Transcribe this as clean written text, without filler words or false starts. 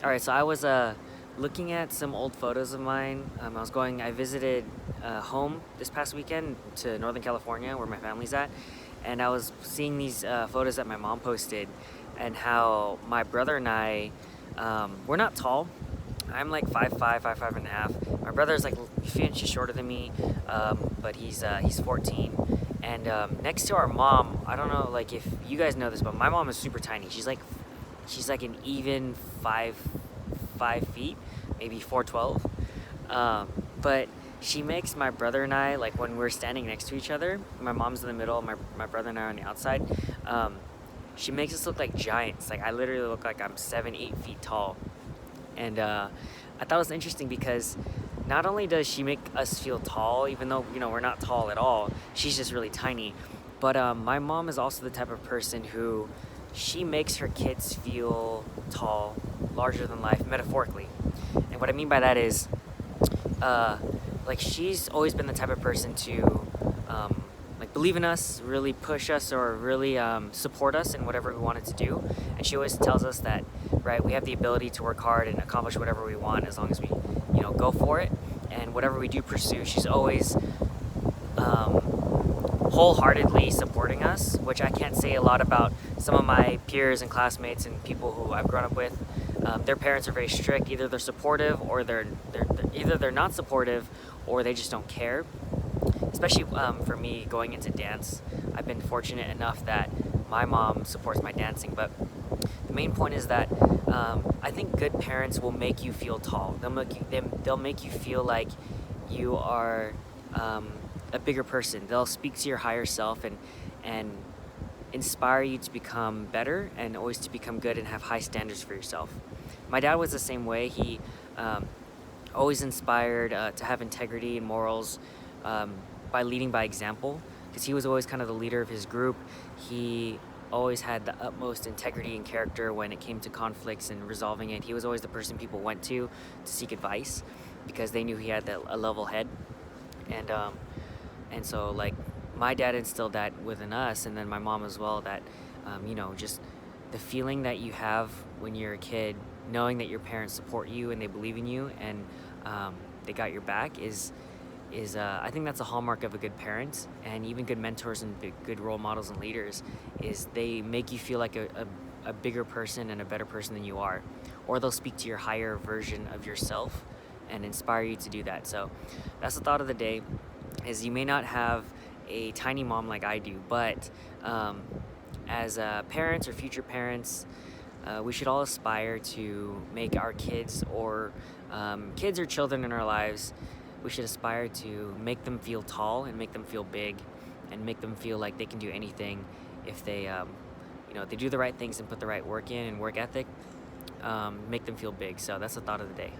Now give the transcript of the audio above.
All right, so I was looking at some old photos of mine. I visited home this past weekend to Northern California, where my family's at, and I was seeing these photos that my mom posted, and how my brother and I, we're not tall. I'm like 5'5", 5'5.5". My brother's like a few inches shorter than me, but he's 14. And next to our mom, I don't know like if you guys know this, but my mom is super tiny. She's like an even 5 feet, maybe 4'12". But she makes my brother and I, like when we're standing next to each other, my mom's in the middle, my brother and I are on the outside. She makes us look like giants. Like I literally look like I'm 7, 8 feet tall. And I thought it was interesting because not only does she make us feel tall, even though we're not tall at all, she's just really tiny. But my mom is also the type of person who she makes her kids feel tall, larger than life, metaphorically. And what I mean by that is, like she's always been the type of person to like believe in us, really push us, or really support us in whatever we wanted to do. And she always tells us that, right, we have the ability to work hard and accomplish whatever we want as long as we, go for it. And whatever we do pursue, she's always wholeheartedly supporting us, which I can't say a lot about some of my peers and classmates and people who I've grown up with. Their parents are very strict. Either they're supportive, or they're not supportive, or they just don't care. Especially for me going into dance, I've been fortunate enough that my mom supports my dancing. But the main point is that I think good parents will make you feel tall. They'll make you feel like you are a bigger person. They'll speak to your higher self and inspire you to become better and always to become good and have high standards for yourself. My dad was the same way. He always inspired to have integrity and morals by leading by example, because he was always kind of the leader of his group. He always had the utmost integrity and character when it came to conflicts and resolving it. He was always the person people went to seek advice because they knew he had a level head. And so like my dad instilled that within us, and then my mom as well, that just the feeling that you have when you're a kid, knowing that your parents support you and they believe in you, and they got your back is I think that's a hallmark of a good parent, and even good mentors and good role models and leaders, is they make you feel like a bigger person and a better person than you are, or they'll speak to your higher version of yourself and inspire you to do that. So that's the thought of the day, is you may not have a tiny mom like I do, but as parents or future parents, we should all aspire to make our kids or children in our lives, we should aspire to make them feel tall and make them feel big and make them feel like they can do anything if they they do the right things and put the right work in and work ethic. Make them feel big. So that's the thought of the day.